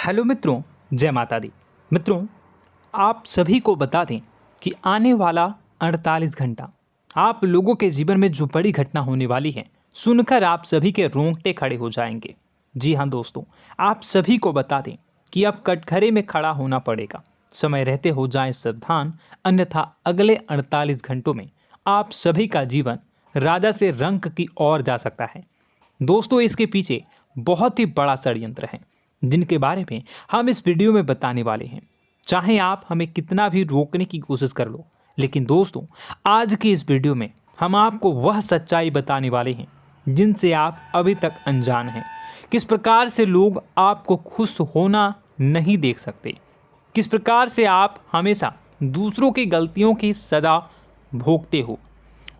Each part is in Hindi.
हेलो मित्रों, जय माता दी। मित्रों, आप सभी को बता दें कि आने वाला 48 घंटा आप लोगों के जीवन में जो बड़ी घटना होने वाली है, सुनकर आप सभी के रोंगटे खड़े हो जाएंगे। जी हाँ दोस्तों, आप सभी को बता दें कि अब कटघरे में खड़ा होना पड़ेगा। समय रहते हो जाएं सावधान, अन्यथा अगले 48 घंटों में आप सभी का जीवन राजा से रंक की ओर जा सकता है। दोस्तों, इसके पीछे बहुत ही बड़ा षड्यंत्र है जिनके बारे में हम इस वीडियो में बताने वाले हैं। चाहे आप हमें कितना भी रोकने की कोशिश कर लो, लेकिन दोस्तों आज की इस वीडियो में हम आपको वह सच्चाई बताने वाले हैं जिनसे आप अभी तक अनजान हैं। किस प्रकार से लोग आपको खुश होना नहीं देख सकते, किस प्रकार से आप हमेशा दूसरों की गलतियों की सज़ा भोगते हो,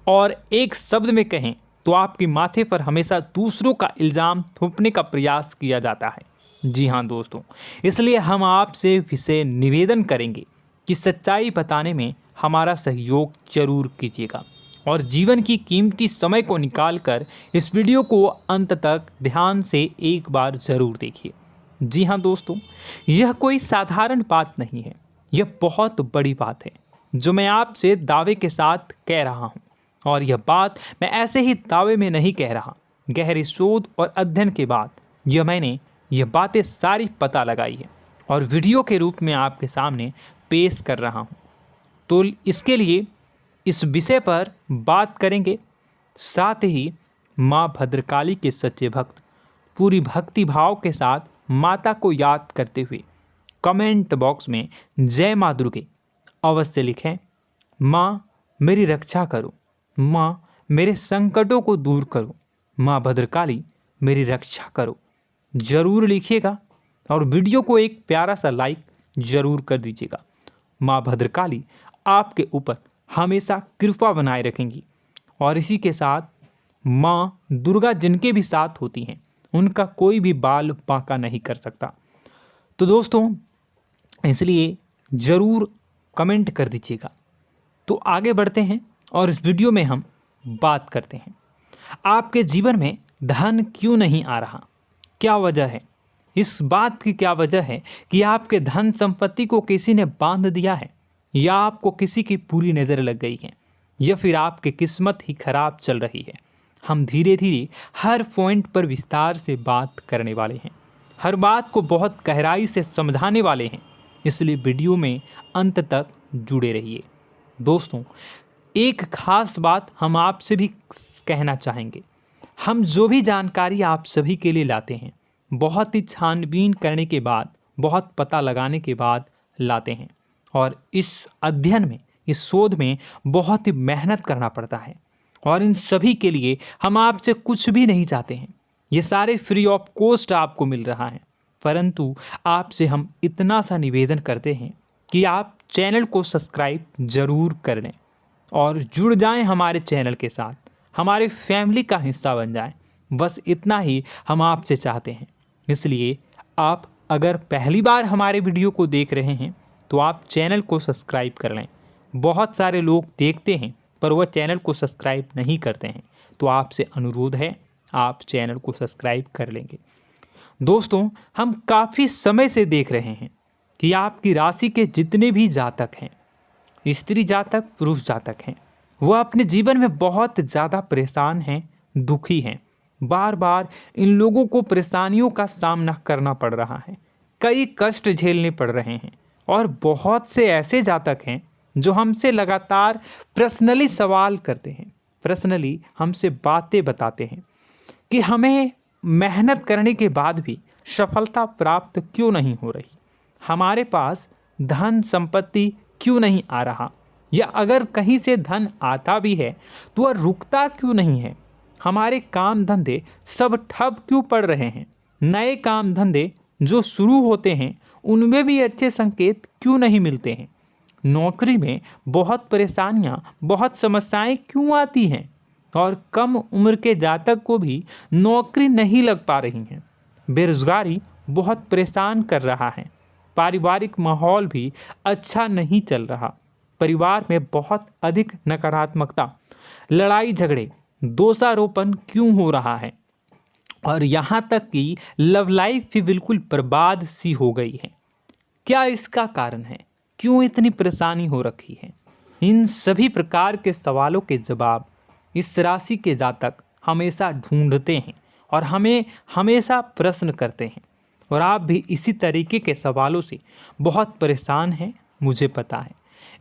और एक शब्द में कहें तो आपके माथे पर हमेशा दूसरों का इल्ज़ाम थोपने का प्रयास किया जाता है। जी हाँ दोस्तों, इसलिए हम आपसे विशेष निवेदन करेंगे कि सच्चाई बताने में हमारा सहयोग जरूर कीजिएगा और जीवन की कीमती समय को निकालकर इस वीडियो को अंत तक ध्यान से एक बार ज़रूर देखिए। जी हाँ दोस्तों, यह कोई साधारण बात नहीं है, यह बहुत बड़ी बात है जो मैं आपसे दावे के साथ कह रहा हूँ। और यह बात मैं ऐसे ही दावे में नहीं कह रहा, गहरी शोध और अध्ययन के बाद मैंने यह बातें सारी पता लगाई है और वीडियो के रूप में आपके सामने पेश कर रहा हूँ। तो इसके लिए इस विषय पर बात करेंगे। साथ ही माँ भद्रकाली के सच्चे भक्त पूरी भक्ति भाव के साथ माता को याद करते हुए कमेंट बॉक्स में जय माँ दुर्गे अवश्य लिखें। माँ मेरी रक्षा करो, माँ मेरे संकटों को दूर करो, माँ भद्रकाली मेरी रक्षा करो, ज़रूर लिखिएगा और वीडियो को एक प्यारा सा लाइक ज़रूर कर दीजिएगा। माँ भद्रकाली आपके ऊपर हमेशा कृपा बनाए रखेंगी और इसी के साथ माँ दुर्गा जिनके भी साथ होती हैं उनका कोई भी बाल बांका नहीं कर सकता। तो दोस्तों, इसलिए ज़रूर कमेंट कर दीजिएगा। तो आगे बढ़ते हैं और इस वीडियो में हम बात करते हैं, आपके जीवन में धन क्यों नहीं आ रहा, क्या वजह है। इस बात की क्या वजह है कि आपके धन संपत्ति को किसी ने बांध दिया है, या आपको किसी की पूरी नज़र लग गई है, या फिर आपकी किस्मत ही खराब चल रही है। हम धीरे धीरे हर पॉइंट पर विस्तार से बात करने वाले हैं, हर बात को बहुत गहराई से समझाने वाले हैं, इसलिए वीडियो में अंत तक जुड़े रहिए। दोस्तों, एक खास बात हम आपसे भी कहना चाहेंगे, हम जो भी जानकारी आप सभी के लिए लाते हैं बहुत ही छानबीन करने के बाद, बहुत पता लगाने के बाद लाते हैं, और इस अध्ययन में, इस शोध में बहुत ही मेहनत करना पड़ता है। और इन सभी के लिए हम आपसे कुछ भी नहीं चाहते हैं, ये सारे फ्री ऑफ कॉस्ट आपको मिल रहा है। परंतु आपसे हम इतना सा निवेदन करते हैं कि आप चैनल को सब्सक्राइब ज़रूर कर लें और जुड़ जाएं हमारे चैनल के साथ, हमारे फैमिली का हिस्सा बन जाएं। बस इतना ही हम आपसे चाहते हैं। इसलिए आप अगर पहली बार हमारे वीडियो को देख रहे हैं तो आप चैनल को सब्सक्राइब कर लें। बहुत सारे लोग देखते हैं पर वह चैनल को सब्सक्राइब नहीं करते हैं, तो आपसे अनुरोध है आप चैनल को सब्सक्राइब कर लेंगे। दोस्तों, हम काफ़ी समय से देख रहे हैं कि आपकी राशि के जितने भी जातक हैं, स्त्री जातक पुरुष जातक हैं, वह अपने जीवन में बहुत ज़्यादा परेशान हैं, दुखी हैं। बार बार इन लोगों को परेशानियों का सामना करना पड़ रहा है, कई कष्ट झेलने पड़ रहे हैं। और बहुत से ऐसे जातक हैं जो हमसे लगातार पर्सनली सवाल करते हैं, पर्सनली हमसे बातें बताते हैं कि हमें मेहनत करने के बाद भी सफलता प्राप्त क्यों नहीं हो रही, हमारे पास धन संपत्ति क्यों नहीं आ रहा, या अगर कहीं से धन आता भी है तो वह रुकता क्यों नहीं है, हमारे काम धंधे सब ठप क्यों पड़ रहे हैं, नए काम धंधे जो शुरू होते हैं उनमें भी अच्छे संकेत क्यों नहीं मिलते हैं, नौकरी में बहुत परेशानियां, बहुत समस्याएं क्यों आती हैं, और कम उम्र के जातक को भी नौकरी नहीं लग पा रही हैं, बेरोजगारी बहुत परेशान कर रहा है, पारिवारिक माहौल भी अच्छा नहीं चल रहा, परिवार में बहुत अधिक नकारात्मकता, लड़ाई झगड़े, दोषारोपण क्यों हो रहा है, और यहाँ तक कि लव लाइफ भी बिल्कुल बर्बाद सी हो गई है। क्या इसका कारण है? क्यों इतनी परेशानी हो रखी है? इन सभी प्रकार के सवालों के जवाब इस राशि के जातक हमेशा ढूंढते हैं और हमें हमेशा प्रश्न करते हैं। और आप भी इसी तरीके के सवालों से बहुत परेशान हैं, मुझे पता है।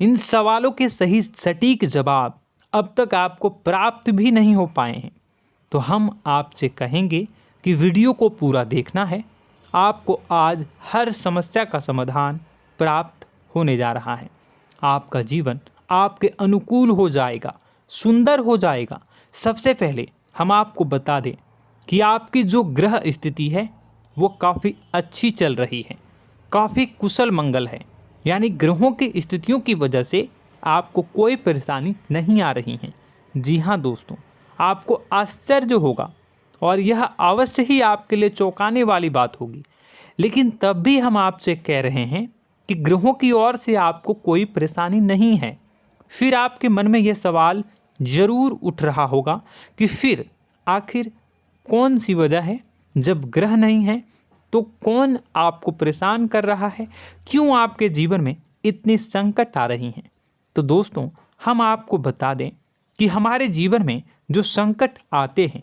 इन सवालों के सही सटीक जवाब अब तक आपको प्राप्त भी नहीं हो पाए हैं। तो हम आपसे कहेंगे कि वीडियो को पूरा देखना है। आपको आज हर समस्या का समाधान प्राप्त होने जा रहा है। आपका जीवन आपके अनुकूल हो जाएगा, सुंदर हो जाएगा। सबसे पहले हम आपको बता दें कि आपकी जो ग्रह स्थिति है वो काफ़ी अच्छी चल रही है, काफ़ी कुशल मंगल है। यानी ग्रहों की स्थितियों की वजह से आपको कोई परेशानी नहीं आ रही है। जी हाँ दोस्तों, आपको आश्चर्य होगा और यह अवश्य ही आपके लिए चौंकाने वाली बात होगी। लेकिन तब भी हम आपसे कह रहे हैं कि ग्रहों की ओर से आपको कोई परेशानी नहीं है। फिर आपके मन में यह सवाल जरूर उठ रहा होगा कि फिर आखिर कौन सी वजह है? जब ग्रह नहीं है तो कौन आपको परेशान कर रहा है? क्यों आपके जीवन में इतनी संकट आ रही हैं? तो दोस्तों, हम आपको बता दें कि हमारे जीवन में जो संकट आते हैं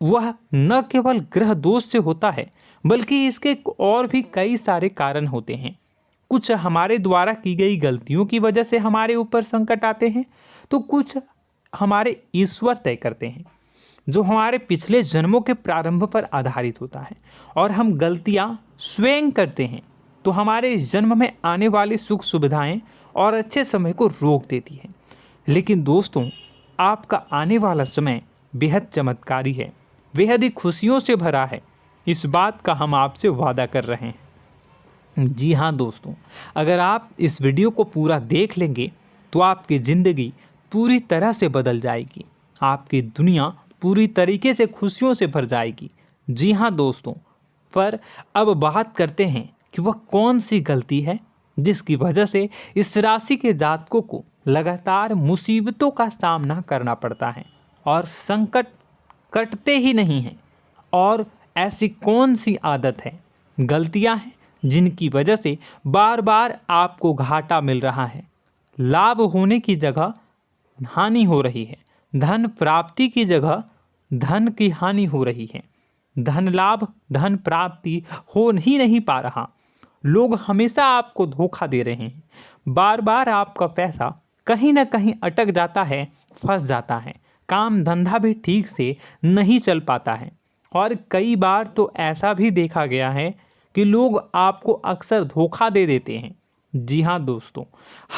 वह न केवल ग्रह दोष से होता है, बल्कि इसके और भी कई सारे कारण होते हैं। कुछ हमारे द्वारा की गई गलतियों की वजह से हमारे ऊपर संकट आते हैं, तो कुछ हमारे ईश्वर तय करते हैं, जो हमारे पिछले जन्मों के प्रारंभ पर आधारित होता है। और हम गलतियां स्वयं करते हैं तो हमारे इस जन्म में आने वाली सुख सुविधाएं और अच्छे समय को रोक देती है। लेकिन दोस्तों, आपका आने वाला समय बेहद चमत्कारी है, बेहद ही खुशियों से भरा है। इस बात का हम आपसे वादा कर रहे हैं। जी हाँ दोस्तों, अगर आप इस वीडियो को पूरा देख लेंगे तो आपकी ज़िंदगी पूरी तरह से बदल जाएगी, आपकी दुनिया पूरी तरीके से खुशियों से भर जाएगी। जी हाँ दोस्तों, पर अब बात करते हैं कि वह कौन सी गलती है जिसकी वजह से इस राशि के जातकों को लगातार मुसीबतों का सामना करना पड़ता है और संकट कटते ही नहीं हैं। और ऐसी कौन सी आदत है, गलतियां हैं जिनकी वजह से बार बार आपको घाटा मिल रहा है, लाभ होने की जगह हानि हो रही है, धन प्राप्ति की जगह धन की हानि हो रही है, धन लाभ धन प्राप्ति हो ही नहीं पा रहा, लोग हमेशा आपको धोखा दे रहे हैं, बार बार आपका पैसा कहीं ना कहीं अटक जाता है, फंस जाता है, काम धंधा भी ठीक से नहीं चल पाता है। और कई बार तो ऐसा भी देखा गया है कि लोग आपको अक्सर धोखा दे देते हैं। जी हाँ दोस्तों,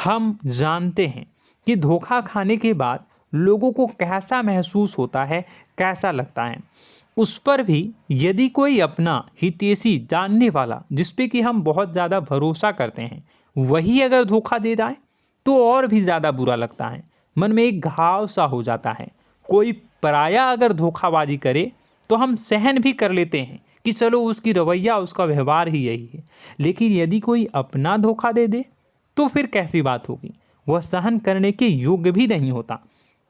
हम जानते हैं कि धोखा खाने के बाद लोगों को कैसा महसूस होता है, कैसा लगता है। उस पर भी यदि कोई अपना हितैषी जानने वाला, जिस पे कि हम बहुत ज़्यादा भरोसा करते हैं, वही अगर धोखा दे जाए तो और भी ज़्यादा बुरा लगता है, मन में एक घाव सा हो जाता है। कोई पराया अगर धोखाबाजी करे तो हम सहन भी कर लेते हैं कि चलो उसकी रवैया, उसका व्यवहार ही यही है। लेकिन यदि कोई अपना धोखा दे दे तो फिर कैसी बात होगी, वह सहन करने के योग्य भी नहीं होता।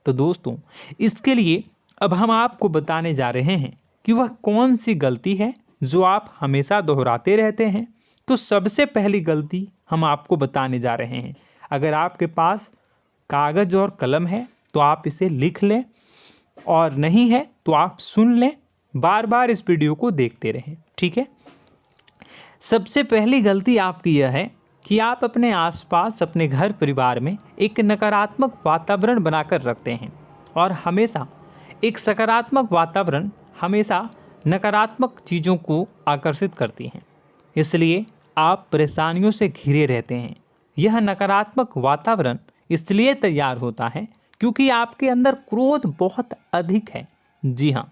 तो दोस्तों, इसके लिए अब हम आपको बताने जा रहे हैं कि वह कौन सी गलती है जो आप हमेशा दोहराते रहते हैं। तो सबसे पहली गलती हम आपको बताने जा रहे हैं। अगर आपके पास कागज़ और कलम है तो आप इसे लिख लें, और नहीं है तो आप सुन लें, बार बार इस वीडियो को देखते रहें, ठीक है। सबसे पहली गलती आपकी यह है कि आप अपने आसपास, अपने घर परिवार में एक नकारात्मक वातावरण बनाकर रखते हैं। और हमेशा एक सकारात्मक वातावरण हमेशा नकारात्मक चीज़ों को आकर्षित करती हैं, इसलिए आप परेशानियों से घिरे रहते हैं। यह नकारात्मक वातावरण इसलिए तैयार होता है क्योंकि आपके अंदर क्रोध बहुत अधिक है। जी हाँ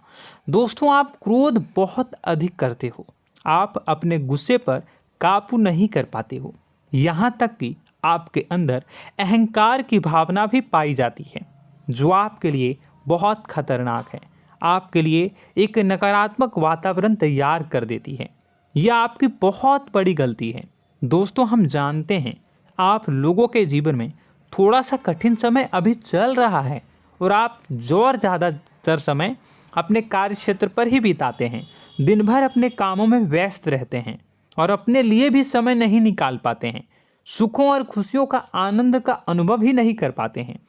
दोस्तों, आप क्रोध बहुत अधिक करते हो, आप अपने गुस्से पर काबू नहीं कर पाते हो, यहाँ तक कि आपके अंदर अहंकार की भावना भी पाई जाती है, जो आपके लिए बहुत खतरनाक है, आपके लिए एक नकारात्मक वातावरण तैयार कर देती है। यह आपकी बहुत बड़ी गलती है। दोस्तों, हम जानते हैं आप लोगों के जीवन में थोड़ा सा कठिन समय अभी चल रहा है और आप और ज़्यादा अधिकतर समय अपने कार्य क्षेत्र पर ही बिताते हैं, दिन भर अपने कामों में व्यस्त रहते हैं और अपने लिए भी समय नहीं निकाल पाते हैं, सुखों और खुशियों का आनंद का अनुभव ही नहीं कर पाते हैं,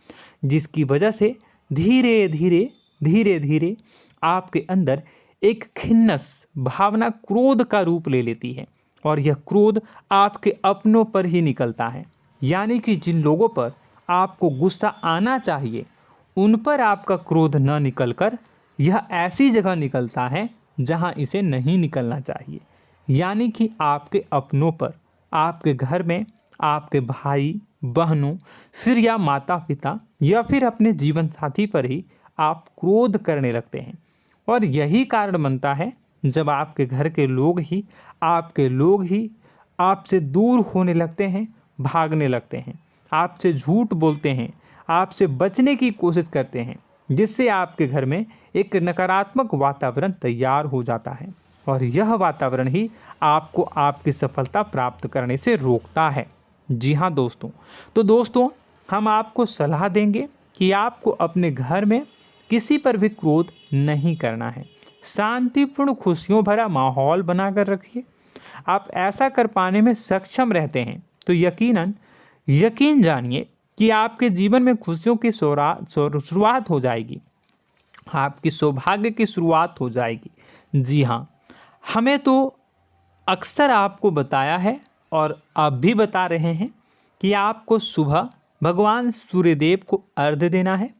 जिसकी वजह से धीरे धीरे आपके अंदर एक खिन्नस भावना क्रोध का रूप ले लेती है और यह क्रोध आपके अपनों पर ही निकलता है। यानी कि जिन लोगों पर आपको गुस्सा आना चाहिए उन पर आपका क्रोध न निकलकर यह ऐसी जगह निकलता है जहां इसे नहीं निकलना चाहिए। यानी कि आपके अपनों पर, आपके घर में आपके भाई बहनों, फिर या माता पिता या फिर अपने जीवन साथी पर ही आप क्रोध करने लगते हैं। और यही कारण बनता है जब आपके घर के लोग ही आपसे दूर होने लगते हैं, भागने लगते हैं, आपसे झूठ बोलते हैं, आपसे बचने की कोशिश करते हैं, जिससे आपके घर में एक नकारात्मक वातावरण तैयार हो जाता है और यह वातावरण ही आपको आपकी सफलता प्राप्त करने से रोकता है। जी हाँ दोस्तों, तो दोस्तों हम आपको सलाह देंगे कि आपको अपने घर में किसी पर भी क्रोध नहीं करना है। शांतिपूर्ण खुशियों भरा माहौल बनाकर रखिए। आप ऐसा कर पाने में सक्षम रहते हैं तो यकीन जानिए कि आपके जीवन में खुशियों की शुरुआत हो जाएगी, आपकी सौभाग्य की शुरुआत हो जाएगी। जी हाँ, हमें तो अक्सर आपको बताया है और अब भी बता रहे हैं कि आपको सुबह भगवान सूर्यदेव को अर्घ्य देना है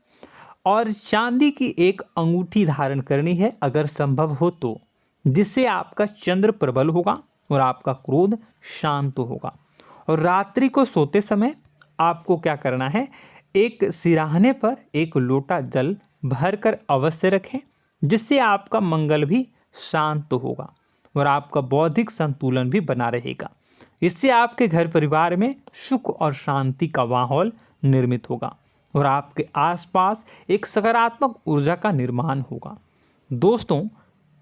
और चांदी की एक अंगूठी धारण करनी है अगर संभव हो तो, जिससे आपका चंद्र प्रबल होगा और आपका क्रोध शांत होगा। और रात्रि को सोते समय आपको क्या करना है, एक सिराहने पर एक लोटा जल भरकर अवश्य रखें, जिससे आपका मंगल भी शांत होगा और आपका बौद्धिक संतुलन भी बना रहेगा। इससे आपके घर परिवार में सुख और शांति का माहौल निर्मित होगा और आपके आसपास एक सकारात्मक ऊर्जा का निर्माण होगा। दोस्तों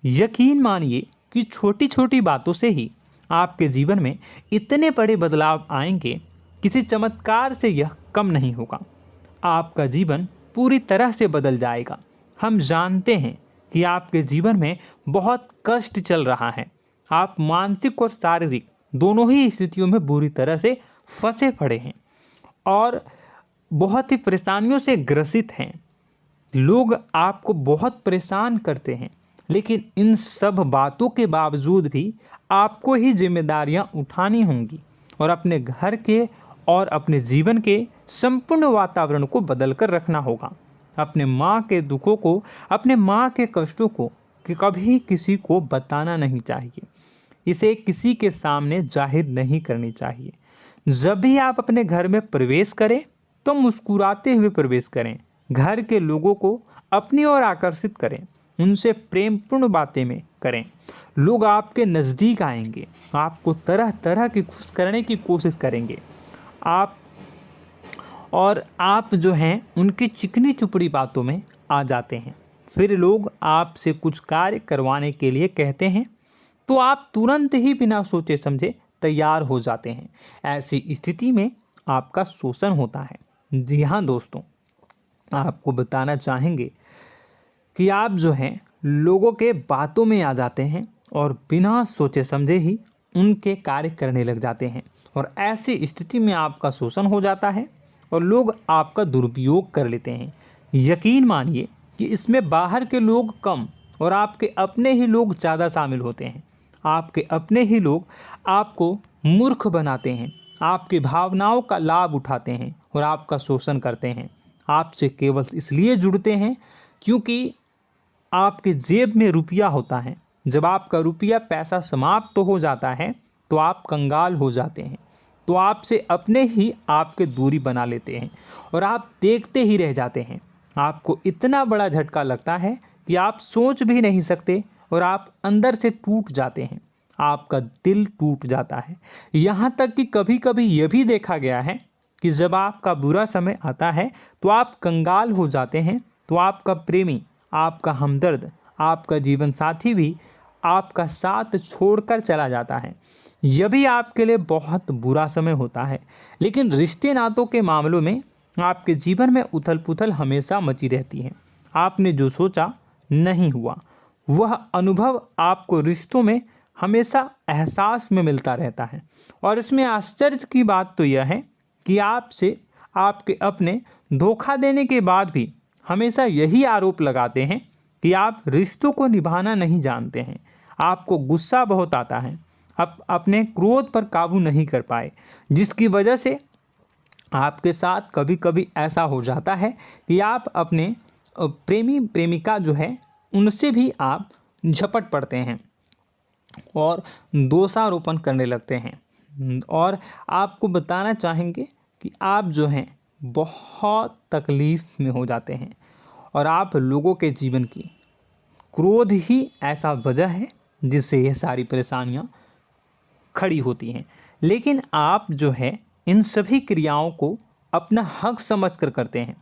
यकीन मानिए कि छोटी छोटी बातों से ही आपके जीवन में इतने बड़े बदलाव आएंगे, किसी चमत्कार से यह कम नहीं होगा। आपका जीवन पूरी तरह से बदल जाएगा। हम जानते हैं कि आपके जीवन में बहुत कष्ट चल रहा है, आप मानसिक और शारीरिक दोनों ही स्थितियों में बुरी तरह से फंसे पड़े हैं और बहुत ही परेशानियों से ग्रसित हैं। लोग आपको बहुत परेशान करते हैं, लेकिन इन सब बातों के बावजूद भी आपको ही जिम्मेदारियां उठानी होंगी और अपने घर के और अपने जीवन के संपूर्ण वातावरण को बदल कर रखना होगा। अपने माँ के दुखों को, अपने माँ के कष्टों को कभी किसी को बताना नहीं चाहिए, इसे किसी के सामने जाहिर नहीं करनी चाहिए। जब भी आप अपने घर में प्रवेश करें तो मुस्कुराते हुए प्रवेश करें, घर के लोगों को अपनी ओर आकर्षित करें, उनसे प्रेमपूर्ण बातें में करें। लोग आपके नज़दीक आएंगे, आपको तरह तरह की खुश करने की कोशिश करेंगे। आप जो हैं उनकी चिकनी चुपड़ी बातों में आ जाते हैं। फिर लोग आपसे कुछ कार्य करवाने के लिए कहते हैं तो आप तुरंत ही बिना सोचे समझे तैयार हो जाते हैं। ऐसी स्थिति में आपका शोषण होता है। जी हाँ दोस्तों, आपको बताना चाहेंगे कि आप जो हैं लोगों के बातों में आ जाते हैं और बिना सोचे समझे ही उनके कार्य करने लग जाते हैं और ऐसी स्थिति में आपका शोषण हो जाता है और लोग आपका दुरुपयोग कर लेते हैं। यकीन मानिए कि इसमें बाहर के लोग कम और आपके अपने ही लोग ज़्यादा शामिल होते हैं। आपके अपने ही लोग आपको मूर्ख बनाते हैं, आपकी भावनाओं का लाभ उठाते हैं और आपका शोषण करते हैं। आपसे केवल इसलिए जुड़ते हैं क्योंकि आपके जेब में रुपया होता है। जब आपका रुपया पैसा समाप्त हो जाता है तो आप कंगाल हो जाते हैं, तो आपसे अपने ही आपके दूरी बना लेते हैं और आप देखते ही रह जाते हैं। आपको इतना बड़ा झटका लगता है कि आप सोच भी नहीं सकते और आप अंदर से टूट जाते हैं, आपका दिल टूट जाता है। यहाँ तक कि कभी कभी यह भी देखा गया है कि जब आपका बुरा समय आता है तो आप कंगाल हो जाते हैं, तो आपका प्रेमी, आपका हमदर्द, आपका जीवन साथी भी आपका साथ छोड़कर चला जाता है। यह भी आपके लिए बहुत बुरा समय होता है। लेकिन रिश्ते नातों के मामलों में आपके जीवन में उथल पुथल हमेशा मची रहती है। आपने जो सोचा नहीं हुआ। वह अनुभव आपको रिश्तों में हमेशा एहसास में मिलता रहता है। और इसमें आश्चर्य की बात तो यह है कि आपसे आपके अपने धोखा देने के बाद भी हमेशा यही आरोप लगाते हैं कि आप रिश्तों को निभाना नहीं जानते हैं। आपको गुस्सा बहुत आता है, अपने क्रोध पर काबू नहीं कर पाए, जिसकी वजह से आपके साथ कभी कभी ऐसा हो जाता है कि आप अपने प्रेमी प्रेमिका जो है उनसे भी आप झपट पड़ते हैं और दोषारोपण करने लगते हैं। और आपको बताना चाहेंगे कि आप जो हैं बहुत तकलीफ़ में हो जाते हैं और आप लोगों के जीवन की क्रोध ही ऐसा वजह है जिससे ये सारी परेशानियां खड़ी होती हैं। लेकिन आप जो है इन सभी क्रियाओं को अपना हक समझकर करते हैं,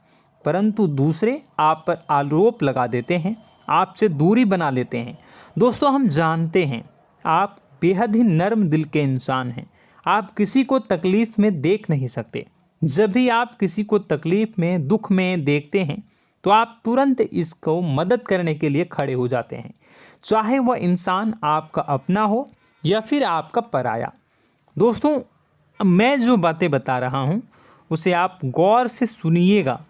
परंतु दूसरे आप पर आरोप लगा देते हैं, आपसे दूरी बना लेते हैं। दोस्तों, हम जानते हैं आप बेहद ही नर्म दिल के इंसान हैं। आप किसी को तकलीफ़ में देख नहीं सकते। जब भी आप किसी को तकलीफ़ में, दुख में देखते हैं तो आप तुरंत इसको मदद करने के लिए खड़े हो जाते हैं, चाहे वह इंसान आपका अपना हो या फिर आपका पराया। दोस्तों, मैं जो बातें बता रहा हूँ उसे आप गौर से सुनिएगा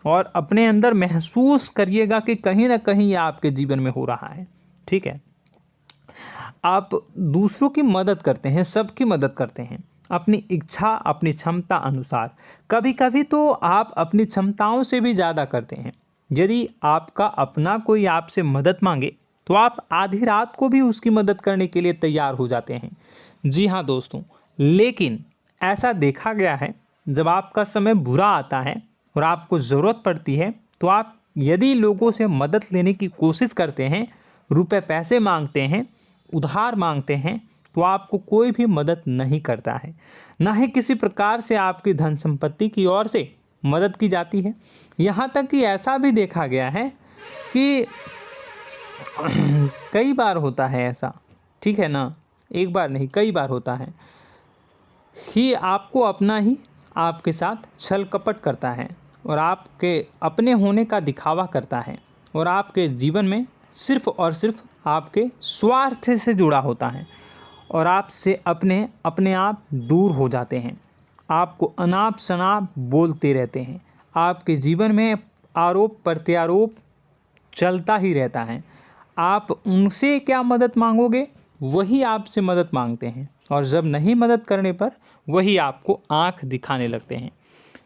और अपने अंदर महसूस करिएगा कि कहीं ना कहीं ये आपके जीवन में हो रहा है। ठीक है, आप दूसरों की मदद करते हैं, सबकी मदद करते हैं अपनी इच्छा, अपनी क्षमता अनुसार। कभी कभी तो आप अपनी क्षमताओं से भी ज़्यादा करते हैं। यदि आपका अपना कोई आपसे मदद मांगे तो आप आधी रात को भी उसकी मदद करने के लिए तैयार हो जाते हैं। जी हाँ दोस्तों, लेकिन ऐसा देखा गया है जब आपका समय बुरा आता है और आपको ज़रूरत पड़ती है तो आप यदि लोगों से मदद लेने की कोशिश करते हैं, रुपए पैसे मांगते हैं, उधार मांगते हैं, तो आपको कोई भी मदद नहीं करता है। ना ही किसी प्रकार से आपकी धन संपत्ति की ओर से मदद की जाती है। यहाँ तक कि ऐसा भी देखा गया है कि कई बार होता है ऐसा, ठीक है ना, एक बार नहीं कई बार होता है कि आपको अपना ही आपके साथ छल कपट करता है और आपके अपने होने का दिखावा करता है और आपके जीवन में सिर्फ और सिर्फ आपके स्वार्थ से जुड़ा होता है और आपसे अपने आप दूर हो जाते हैं। आपको अनाप शनाप बोलते रहते हैं। आपके जीवन में आरोप प्रत्यारोप चलता ही रहता है। आप उनसे क्या मदद मांगोगे, वही आपसे मदद मांगते हैं और जब नहीं मदद करने पर वही आपको आंख दिखाने लगते हैं।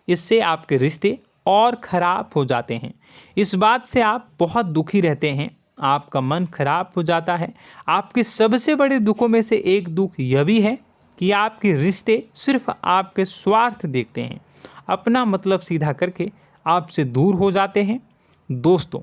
इससे आपके रिश्ते और ख़राब हो जाते हैं। इस बात से आप बहुत दुखी रहते हैं, आपका मन खराब हो जाता है। आपके सबसे बड़े दुखों में से एक दुख यह भी है कि आपके रिश्ते सिर्फ आपके स्वार्थ देखते हैं, अपना मतलब सीधा करके आपसे दूर हो जाते हैं। दोस्तों,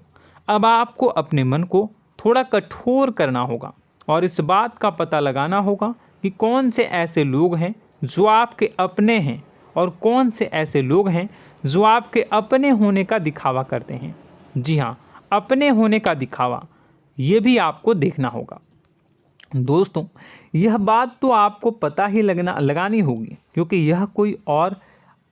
अब आपको अपने मन को थोड़ा कठोर करना होगा और इस बात का पता लगाना होगा कि कौन से ऐसे लोग हैं जो आपके अपने हैं और कौन से ऐसे लोग हैं जो आपके अपने होने का दिखावा करते हैं। जी हाँ, अपने होने का दिखावा, ये भी आपको देखना होगा। दोस्तों, यह बात तो आपको पता ही लगानी होगी, क्योंकि यह कोई और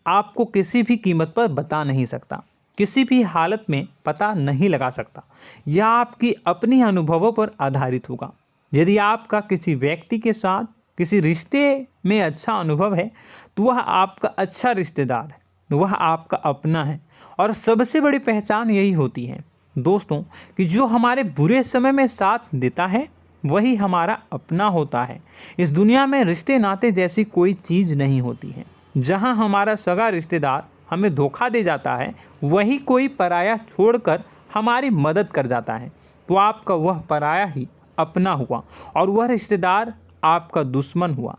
आपको किसी भी कीमत पर बता नहीं सकता, किसी भी हालत में पता नहीं लगा सकता। यह आपकी अपनी अनुभवों पर आधारित होगा। यदि आपका किसी व्यक्ति के साथ किसी रिश्ते में अच्छा अनुभव है तो वह आपका अच्छा रिश्तेदार है, वह आपका अपना है। और सबसे बड़ी पहचान यही होती है दोस्तों कि जो हमारे बुरे समय में साथ देता है वही हमारा अपना होता है। इस दुनिया में रिश्ते नाते जैसी कोई चीज़ नहीं होती है। जहां हमारा सगा रिश्तेदार हमें धोखा दे जाता है, वही कोई पराया छोड़कर हमारी मदद कर जाता है, तो आपका वह पराया ही अपना हुआ और वह रिश्तेदार आपका दुश्मन हुआ।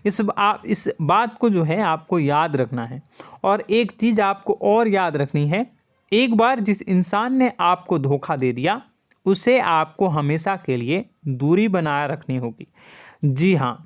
इस बात को जो है आपको याद रखना है। और एक चीज़ आपको और याद रखनी है, एक बार जिस इंसान ने आपको धोखा दे दिया उसे आपको हमेशा के लिए दूरी बनाए रखनी होगी। जी हाँ,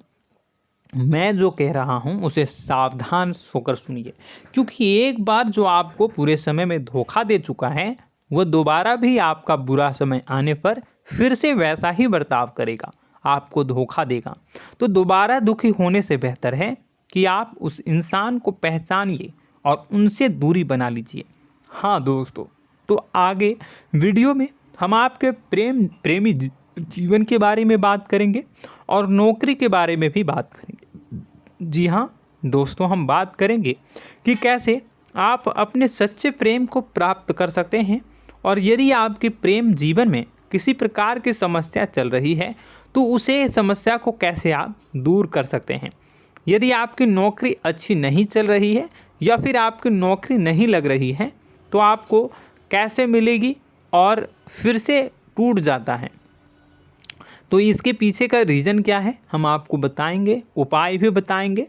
मैं जो कह रहा हूँ उसे सावधान होकर सुनिए, क्योंकि एक बार जो आपको पूरे समय में धोखा दे चुका है वह दोबारा भी आपका बुरा समय आने पर फिर से वैसा ही बर्ताव करेगा, आपको धोखा देगा। तो दोबारा दुखी होने से बेहतर है कि आप उस इंसान को पहचानिए और उनसे दूरी बना लीजिए। हाँ दोस्तों, तो आगे वीडियो में हम आपके प्रेमी जीवन के बारे में बात करेंगे और नौकरी के बारे में भी बात करेंगे। जी हाँ दोस्तों, हम बात करेंगे कि कैसे आप अपने सच्चे प्रेम को प्राप्त कर सकते हैं, और यदि आपके प्रेम जीवन में किसी प्रकार की समस्या चल रही है तो उसे समस्या को कैसे आप दूर कर सकते हैं। यदि आपकी नौकरी अच्छी नहीं चल रही है या फिर आपकी नौकरी नहीं लग रही है तो आपको कैसे मिलेगी और फिर से टूट जाता है, तो इसके पीछे का रीज़न क्या है हम आपको बताएंगे, उपाय भी बताएंगे।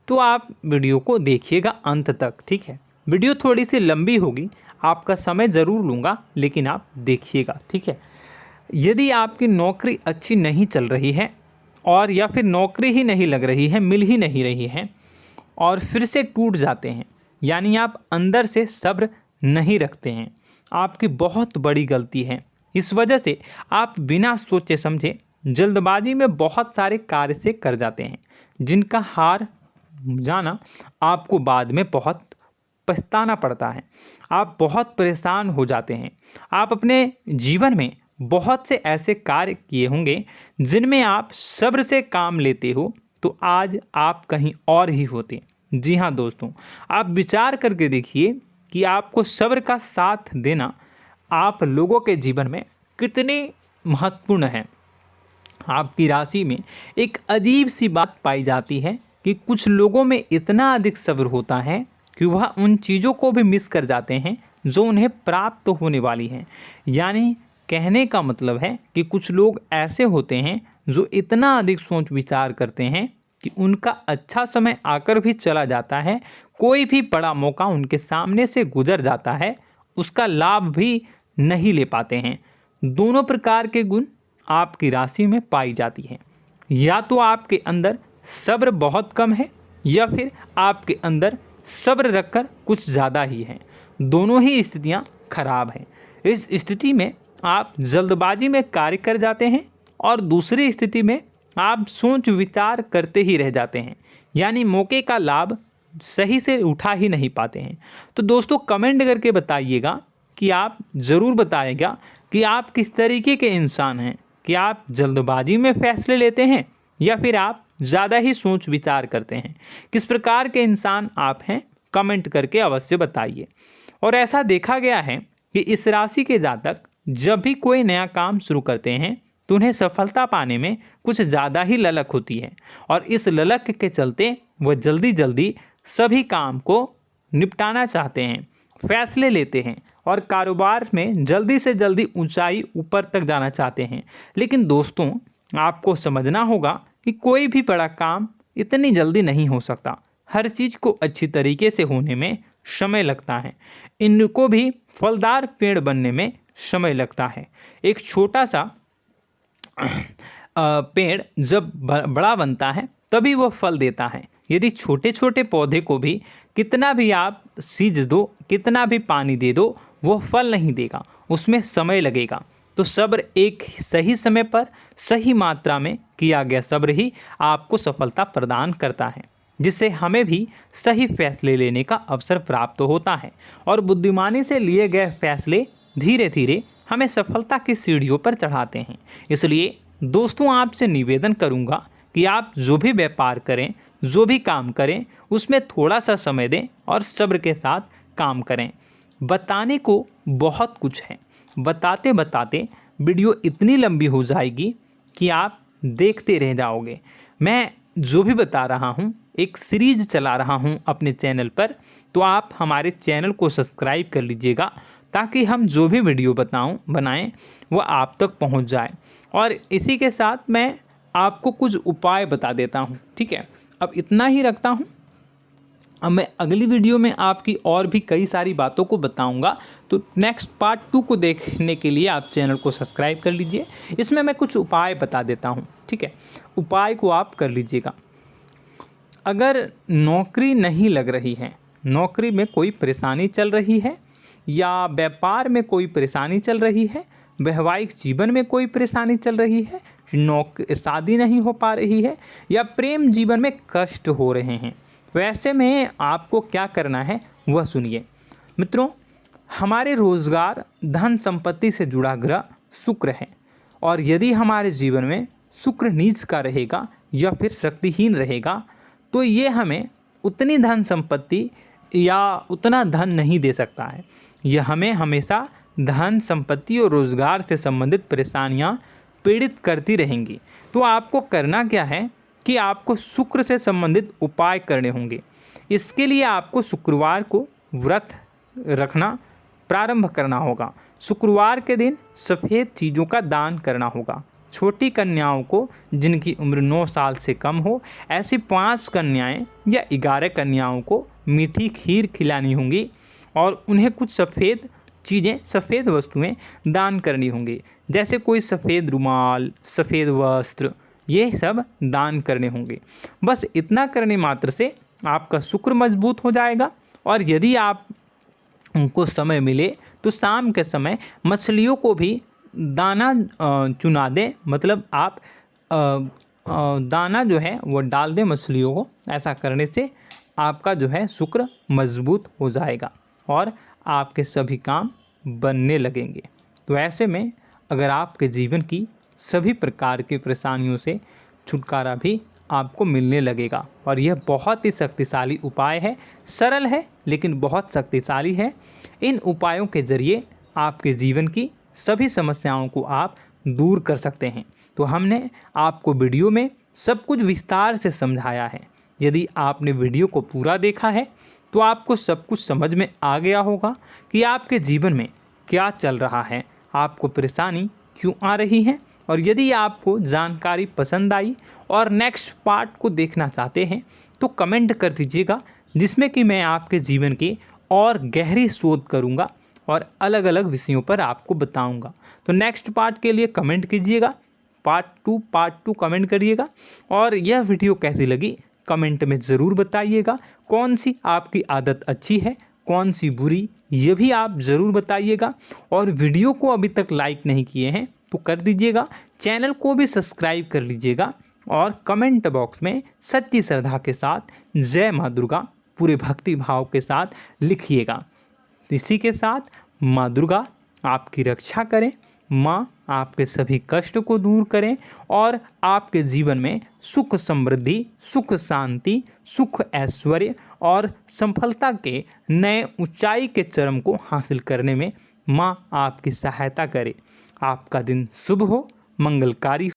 तो आप वीडियो को देखिएगा अंत तक, ठीक है। वीडियो थोड़ी सी लंबी होगी, आपका समय ज़रूर लूँगा, लेकिन आप देखिएगा, ठीक है। यदि आपकी नौकरी अच्छी नहीं चल रही है और या फिर नौकरी ही नहीं लग रही है, मिल ही नहीं रही है और फिर से टूट जाते हैं, यानी आप अंदर से सब्र नहीं रखते हैं, आपकी बहुत बड़ी गलती है। इस वजह से आप बिना सोचे समझे जल्दबाजी में बहुत सारे कार्य से कर जाते हैं, जिनका हार जाना आपको बाद में बहुत पछताना पड़ता है। आप बहुत परेशान हो जाते हैं। आप अपने जीवन में बहुत से ऐसे कार्य किए होंगे जिनमें आप सब्र से काम लेते हो, तो आज आप कहीं और ही होते। जी हाँ दोस्तों, आप विचार करके देखिए कि आपको सब्र का साथ देना आप लोगों के जीवन में कितनी महत्वपूर्ण है। आपकी राशि में एक अजीब सी बात पाई जाती है कि कुछ लोगों में इतना अधिक सब्र होता है कि वह उन चीज़ों को भी मिस कर जाते हैं जो उन्हें प्राप्त होने वाली हैं। यानी कहने का मतलब है कि कुछ लोग ऐसे होते हैं जो इतना अधिक सोच विचार करते हैं कि उनका अच्छा समय आकर भी चला जाता है, कोई भी बड़ा मौका उनके सामने से गुजर जाता है, उसका लाभ भी नहीं ले पाते हैं। दोनों प्रकार के गुण आपकी राशि में पाई जाती हैं। या तो आपके अंदर सब्र बहुत कम है या फिर आपके अंदर सब्र रखकर कुछ ज़्यादा ही है। दोनों ही स्थितियाँ खराब हैं। इस स्थिति में आप जल्दबाजी में कार्य कर जाते हैं और दूसरी स्थिति में आप सोच विचार करते ही रह जाते हैं, यानी मौके का लाभ सही से उठा ही नहीं पाते हैं। तो दोस्तों कमेंट करके बताइएगा कि आप ज़रूर बताइएगा कि आप किस तरीके के इंसान हैं, कि आप जल्दबाजी में फैसले लेते हैं या फिर आप ज़्यादा ही सोच विचार करते हैं। किस प्रकार के इंसान आप हैं, कमेंट करके अवश्य बताइए। और ऐसा देखा गया है कि इस राशि के जातक जब भी कोई नया काम शुरू करते हैं तो उन्हें सफलता पाने में कुछ ज़्यादा ही ललक होती है, और इस ललक के चलते वह जल्दी जल्दी सभी काम को निपटाना चाहते हैं, फैसले लेते हैं और कारोबार में जल्दी से जल्दी ऊंचाई ऊपर तक जाना चाहते हैं। लेकिन दोस्तों आपको समझना होगा कि कोई भी बड़ा काम इतनी जल्दी नहीं हो सकता। हर चीज़ को अच्छी तरीके से होने में समय लगता है। इनको भी फलदार पेड़ बनने में समय लगता है। एक छोटा सा पेड़ जब बड़ा बनता है तभी वो फल देता है। यदि छोटे छोटे पौधे को भी कितना भी आप सींच दो, कितना भी पानी दे दो, वो फल नहीं देगा, उसमें समय लगेगा। तो सब्र एक सही समय पर सही मात्रा में किया गया सब्र ही आपको सफलता प्रदान करता है, जिससे हमें भी सही फैसले लेने का अवसर प्राप्त होता है। और बुद्धिमानी से लिए गए फैसले धीरे धीरे हमें सफलता की सीढ़ियों पर चढ़ाते हैं। इसलिए दोस्तों आपसे निवेदन करूंगा कि आप जो भी व्यापार करें, जो भी काम करें, उसमें थोड़ा सा समय दें और सब्र के साथ काम करें। बताने को बहुत कुछ है, बताते बताते वीडियो इतनी लंबी हो जाएगी कि आप देखते रह जाओगे। मैं जो भी बता रहा हूँ एक सीरीज चला रहा हूँ अपने चैनल पर, तो आप हमारे चैनल को सब्सक्राइब कर लीजिएगा ताकि हम जो भी वीडियो बनाएं वो आप तक पहुँच जाए। और इसी के साथ मैं आपको कुछ उपाय बता देता हूँ, ठीक है। अब इतना ही रखता हूँ। अब मैं अगली वीडियो में आपकी और भी कई सारी बातों को बताऊंगा। तो नेक्स्ट पार्ट 2 को देखने के लिए आप चैनल को सब्सक्राइब कर लीजिए। इसमें मैं कुछ उपाय बता देता हूं, ठीक है। उपाय को आप कर लीजिएगा। अगर नौकरी नहीं लग रही है, नौकरी में कोई परेशानी चल रही है, या व्यापार में कोई परेशानी चल रही है, वैवाहिक जीवन में कोई परेशानी चल रही है, शादी नहीं हो पा रही है, या प्रेम जीवन में कष्ट हो रहे हैं, वैसे में आपको क्या करना है वह सुनिए। मित्रों, हमारे रोजगार धन संपत्ति से जुड़ा ग्रह शुक्र है, और यदि हमारे जीवन में शुक्र नीच का रहेगा या फिर शक्तिहीन रहेगा तो ये हमें उतनी धन संपत्ति या उतना धन नहीं दे सकता है। यह हमें हमेशा धन संपत्ति और रोजगार से संबंधित परेशानियां पीड़ित करती रहेंगी। तो आपको करना क्या है कि आपको शुक्र से संबंधित उपाय करने होंगे। इसके लिए आपको शुक्रवार को व्रत रखना प्रारंभ करना होगा। शुक्रवार के दिन सफ़ेद चीज़ों का दान करना होगा। छोटी कन्याओं को जिनकी उम्र 9 साल से कम हो, ऐसी 5 कन्याएं या 11 कन्याओं को मीठी खीर खिलानी होंगी और उन्हें कुछ सफ़ेद चीज़ें, सफ़ेद वस्तुएं दान करनी होंगी, जैसे कोई सफ़ेद रुमाल, सफ़ेद वस्त्र, ये सब दान करने होंगे। बस इतना करने मात्र से आपका शुक्र मजबूत हो जाएगा। और यदि आप उनको समय मिले तो शाम के समय मछलियों को भी दाना चुना दें, मतलब आप दाना जो है वो डाल दें मछलियों को। ऐसा करने से आपका जो है शुक्र मजबूत हो जाएगा और आपके सभी काम बनने लगेंगे। तो ऐसे में अगर आपके जीवन की सभी प्रकार की परेशानियों से छुटकारा भी आपको मिलने लगेगा। और यह बहुत ही शक्तिशाली उपाय है, सरल है लेकिन बहुत शक्तिशाली है। इन उपायों के ज़रिए आपके जीवन की सभी समस्याओं को आप दूर कर सकते हैं। तो हमने आपको वीडियो में सब कुछ विस्तार से समझाया है। यदि आपने वीडियो को पूरा देखा है तो आपको सब कुछ समझ में आ गया होगा कि आपके जीवन में क्या चल रहा है, आपको परेशानी क्यों आ रही है। और यदि आपको जानकारी पसंद आई और नेक्स्ट पार्ट को देखना चाहते हैं तो कमेंट कर दीजिएगा, जिसमें कि मैं आपके जीवन की और गहरी शोध करूंगा और अलग अलग विषयों पर आपको बताऊंगा। तो नेक्स्ट पार्ट के लिए कमेंट कीजिएगा, पार्ट टू कमेंट करिएगा। और यह वीडियो कैसी लगी कमेंट में ज़रूर बताइएगा। कौन सी आपकी आदत अच्छी है, कौन सी बुरी, ये भी आप ज़रूर बताइएगा। और वीडियो को अभी तक लाइक नहीं किए हैं तो कर दीजिएगा, चैनल को भी सब्सक्राइब कर लीजिएगा और कमेंट बॉक्स में सच्ची श्रद्धा के साथ जय माँ दुर्गा पूरे भक्ति भाव के साथ लिखिएगा। इसी के साथ माँ दुर्गा आपकी रक्षा करें, माँ आपके सभी कष्ट को दूर करें और आपके जीवन में सुख समृद्धि, सुख शांति, सुख ऐश्वर्य और सफलता के नए ऊंचाई के चरम को हासिल करने में माँ आपकी सहायता करे। आपका दिन शुभ हो, मंगलकारी